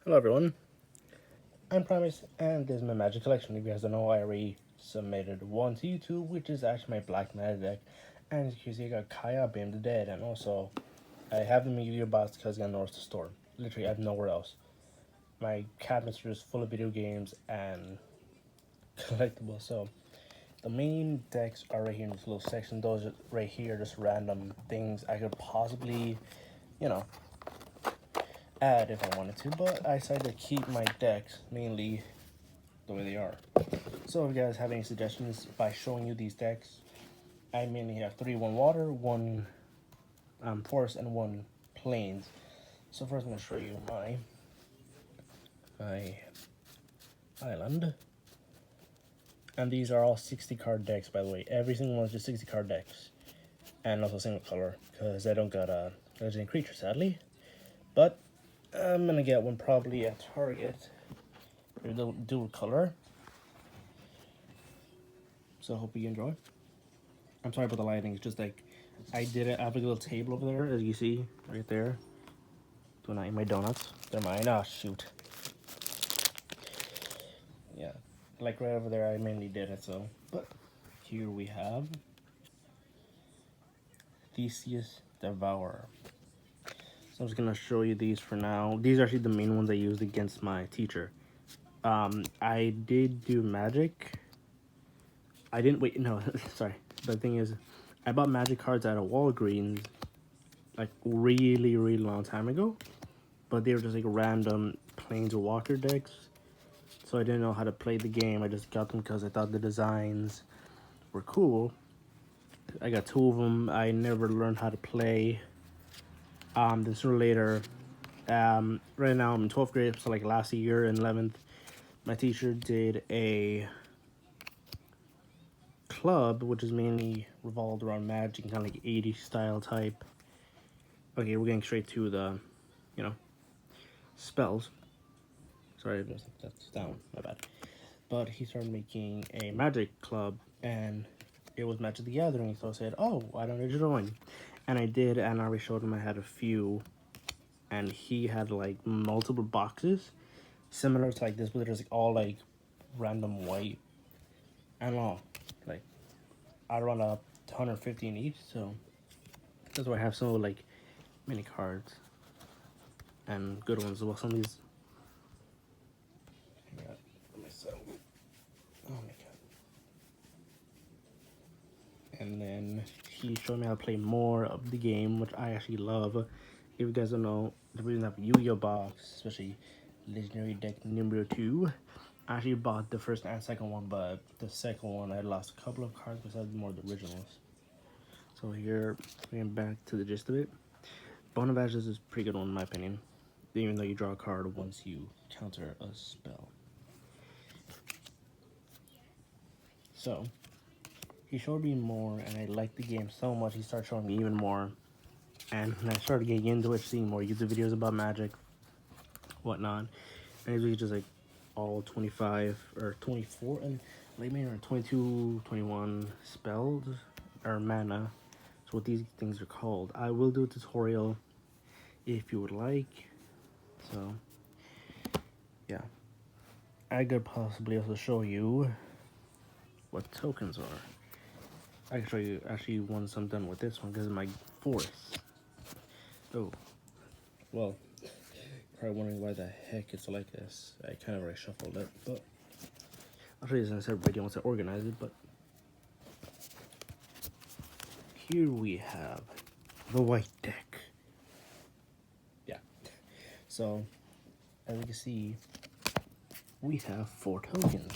Hello everyone, I'm Primus and this is my magic collection. If you guys don't know, I already submitted one to YouTube, which is actually my black magic deck. And as you can see, I got Kaya, Bam the Dead, and also I have them in Yu-Gi-Oh box because I got nowhere to store. Literally, I have nowhere else. My cabinets are just full of video games and collectibles. So the main decks are right here in this little section. Those are right here, just random things I could possibly, you know, add if I wanted to. But I decided to keep my decks mainly the way they are. So if you guys have any suggestions by showing you these decks, I mainly have 3-1 water, 1 forest, and 1 plains. So first I'm going to show you my island. And these are all 60 card decks, by the way. Every single one is just 60 card decks. And also single color, because I don't got a legendary creature, sadly. But I'm going to get one probably at Target. Dual color. So I hope you enjoy. I'm sorry about the lighting, it's just like I did it. I have a little table over there, as you see right there. Do not eat my donuts. They're mine. Oh shoot. Yeah, like right over there. I mainly did it. So, but here we have Theseus Devourer. So I'm just gonna show you these for now. These are actually the main ones I used against my teacher. I did do magic. I didn't wait. No, sorry. The thing is, I bought magic cards out of Walgreens like really long time ago, but they were just like random Planeswalker decks. So I didn't know how to play the game. I just got them because I thought the designs were cool. I got 2 of them. I never learned how to play. Then sooner or later, right now I'm in 12th grade, so like last year in 11th, my teacher did a club, which is mainly revolved around magic, kind of like 80s style type. Okay, we're getting straight to the, you know, spells. Sorry, that's down, my bad. But he started making a magic club, and it was Magic the Gathering. So I said, "Oh, why don't I join?" And I did, and I already showed him I had a few, and he had like multiple boxes, similar to like this, but there's like all like random white, and all like I run up 150 in each, so that's why I have some like mini cards and good ones as well. Some of these I got for myself. Oh my god. And then he showed me how to play more of the game, which I actually love. If you guys don't know, the reason I have a Yu-Gi-Oh box, especially Legendary Deck number 2, I actually bought the first and second one, but the second one I lost a couple of cards because I had more of the originals. So here, getting back to the gist of it, Bonavage is a pretty good one in my opinion, even though you draw a card once you counter a spell. So, he showed me more, and I liked the game so much, he started showing me even more. And I started getting into it, seeing more YouTube videos about Magic, whatnot. And it was just like all 25 or 24 and late main or 22, 21 spells or mana. That's what these things are called. I will do a tutorial if you would like. So, yeah. I could possibly also show you what tokens are. I can show you actually once I'm done with this one because of my forest. Oh, well, probably wondering why the heck it's like this. I kind of already shuffled it, but I'll show you this in a separate video once I organize it. But here we have the white deck. Yeah. So as you can see, we have 4 tokens.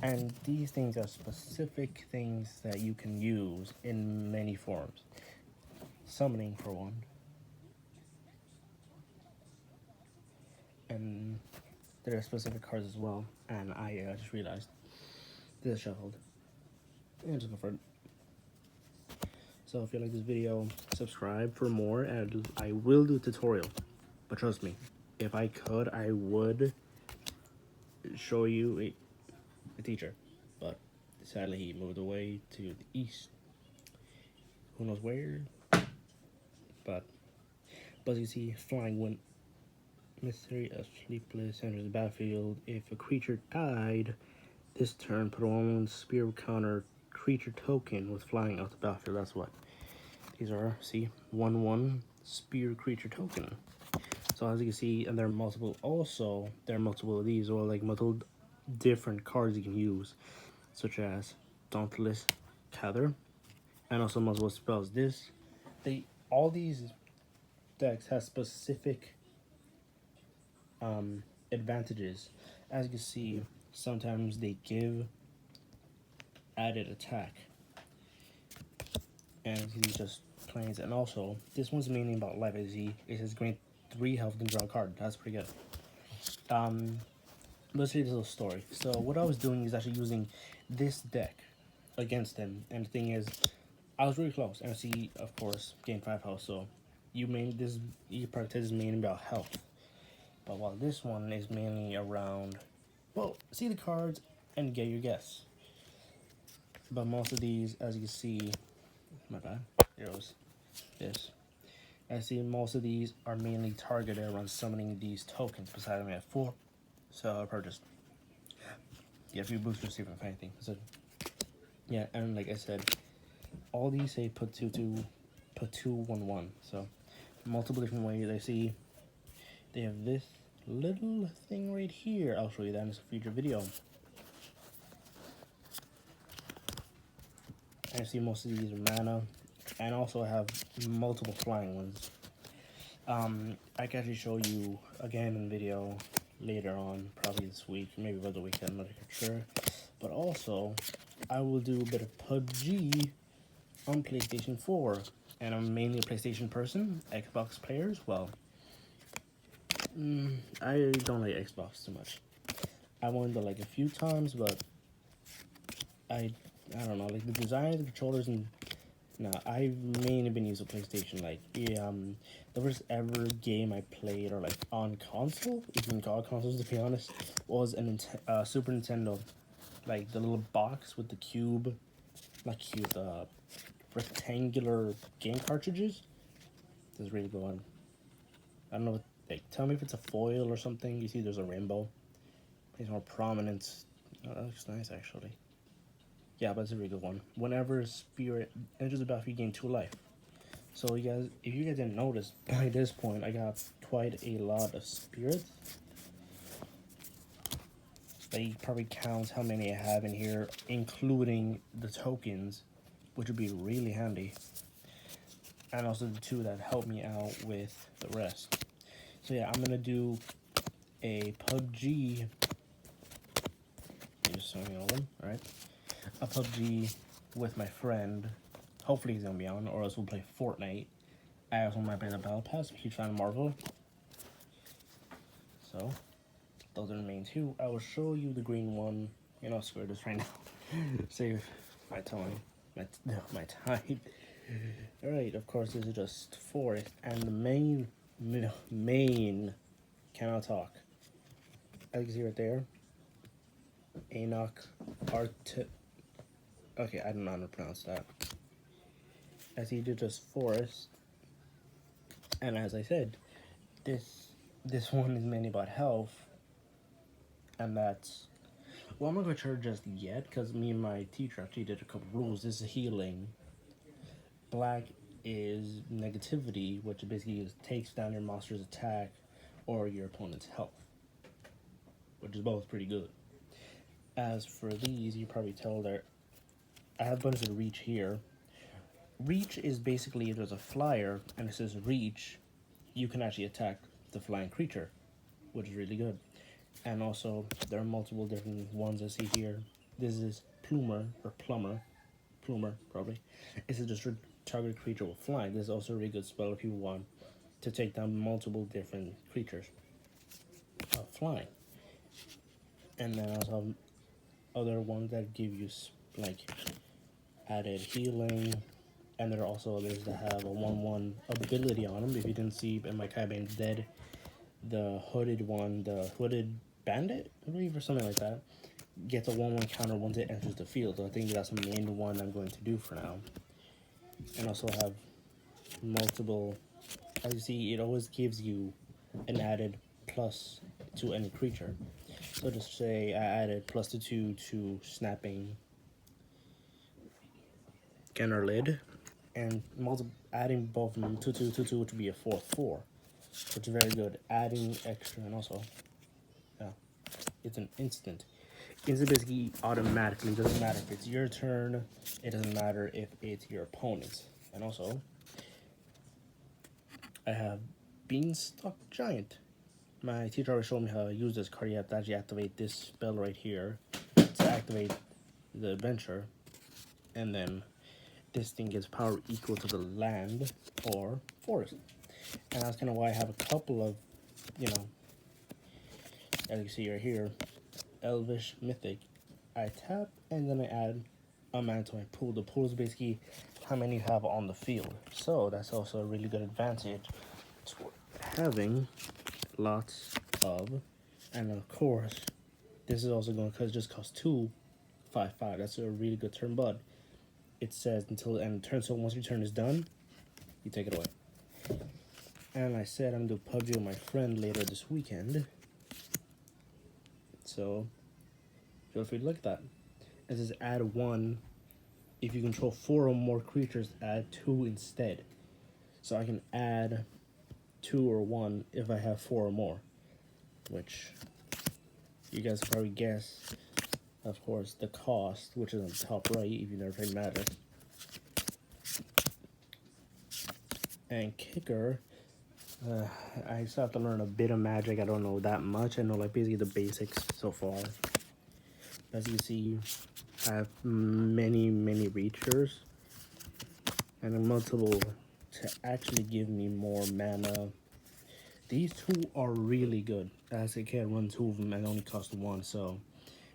And these things are specific things that you can use in many forms. Summoning for one. And there are specific cards as well. And I just realized this is shuffled. And just go for it. So if you like this video, subscribe for more, and I will do a tutorial. But trust me, if I could, I would show you a teacher. But sadly, he moved away to the east. Who knows where? But as you see, flying wind. Mystery of Sleepless enters the battlefield. If a creature died this turn, put a 1/1 spear counter creature token with flying out the battlefield. That's what these are. See, 1/1 spear creature token. So as you can see, and there are multiple. Also, there are multiple of these, or like multiple different cards you can use, such as Dauntless Cather, and also multiple spells. All these decks have specific advantages. As you can see, sometimes they give added attack, and he's just planes. And also, this one's mainly about life. As he it says grant 3 health and draw a card. That's pretty good. Let's see this little story. So what I was doing is actually using this deck against him, and the thing is, I was really close. And see, of course, game 5 health. So you practice is mainly about health, but while this one is mainly around, well, see the cards and get your guess. But most of these, as you can see, my bad, there was this. I see most of these are mainly targeted around summoning these tokens. Besides, I have 4, so I purchased. Yeah, a few boosters if anything. So yeah, and like I said, all these say put 2/1/1. So multiple different ways. I see they have this little thing right here. I'll show you that in a future video. I see most of these are mana, and also I have multiple flying ones. I can actually show you again in video later on, probably this week, maybe by the weekend, I'm not sure. But also, I will do a bit of PUBG on PlayStation 4, and I'm mainly a PlayStation person. Xbox players, well, I don't like Xbox too much. I went there like a few times, but I don't know, like the design of the controllers and no, I've mainly been using PlayStation. Like, the first ever game I played, or like on console, if you can call it consoles to be honest, was a Super Nintendo. Like the little box with the cube, not cube, the rectangular game cartridges. This is really good one. I don't know what, like, tell me if it's a foil or something. You see there's a rainbow. It's more prominent. Oh, that looks nice actually. Yeah, but it's a really good one. Whenever Spirit enters the battlefield, you gain 2 life. So you guys, if you guys didn't notice, by this point, I got quite a lot of spirits. They probably count how many I have in here, including the tokens, which would be really handy. And also the 2 that help me out with the rest. So yeah, I'm gonna do a PUBG. Just showing all of them, alright? A PUBG with my friend. Hopefully he's gonna be on, or else we'll play Fortnite. I also might play the Battle Pass. I'm a huge fan of Marvel. So, those are the main 2. I will show you the green one. You know, screw this right now. Save my time. My time. Alright, of course, this is just forest. And the main cannot talk. As you can see right there. Enoch Okay, I don't know how to pronounce that. As he did just forest, and as I said, this one is mainly about health, and that's, well, I'm not gonna sure just yet because me and my teacher actually did a couple rules. This is healing. Black is negativity, which basically takes down your monster's attack or your opponent's health, which is both pretty good. As for these, you probably tell there. I have a bunch of reach here. Reach is basically, if there's a flyer and it says reach, you can actually attack the flying creature, which is really good. And also, there are multiple different ones I see here. This is Plumer, or Plumer, probably. This is just target creature with flying. This is also a really good spell if you want to take down multiple different creatures flying. And then I also have other ones that give you, like, added healing, and there are also others that have a 1/1 ability on them. If you didn't see in my Kaibane's Dead, the hooded one, the hooded bandit, I believe, or something like that, gets a 1/1 counter once it enters the field. So I think that's the main one I'm going to do for now. And also have multiple, as you see, it always gives you an added plus to any creature. So just say I added +2 to snapping Gunner Lid, and adding both of them 2/2 which would be a 4/4, which is very good. Adding extra, and also, yeah, it's an instant. Instant basically automatically, doesn't matter if it's your turn, it doesn't matter if it's your opponent's. And also, I have Beanstalk Giant. My teacher already showed me how to use this card. You have to actually activate this spell right here to activate the adventure, and then this thing gives power equal to the land or forest. And that's kind of why I have a couple of, you know, as you can see right here, Elvish Mythic. I tap and then I add a mana to my pool. The pool is basically how many you have on the field. So that's also a really good advantage to having lots of, and of course, this is also going because it just costs 2/5/5. That's a really good turn, but it says until the end of the turn. So once your turn is done, you take it away. And I said I'm gonna do PUBG with my friend later this weekend. So feel free to look at that. It says add 1. If you control 4 or more creatures, add 2 instead. So I can add 2 or 1 if I have 4 or more. Which you guys can probably guess, of course, the cost, which is on the top right if you never played Magic. And kicker, I still have to learn a bit of Magic. I don't know that much. I know like basically the basics so far. As you can see, I have many reachers and multiple to actually give me more mana. These 2 are really good, as I can run 2 of them and only cost 1. So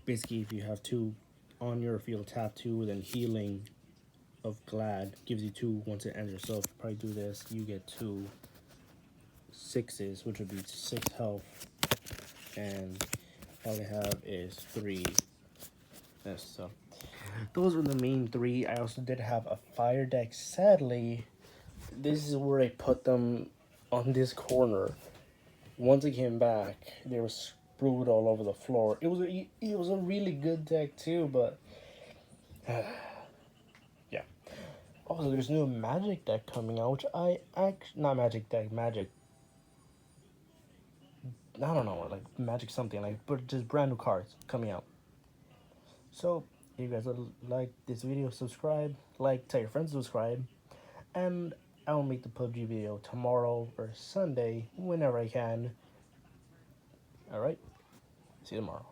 basically, if you have 2 on your field, tap 2, then healing of Glad gives you 2 once it enters. So if you probably do this, you get 2 6s, which would be 6 health, and all I have is 3. Yes, so those were the main 3. I also did have a fire deck. Sadly, this is where I put them on this corner. Once I came back, they were screwed all over the floor. It was a really good deck too, but yeah. Also, there's a new Magic deck coming out, which not Magic deck, Magic. I don't know, like Magic something, like, but just brand new cards coming out. So, if you guys like this video, subscribe, tell your friends to subscribe, and I will make the PUBG video tomorrow or Sunday, whenever I can. Alright, see you tomorrow.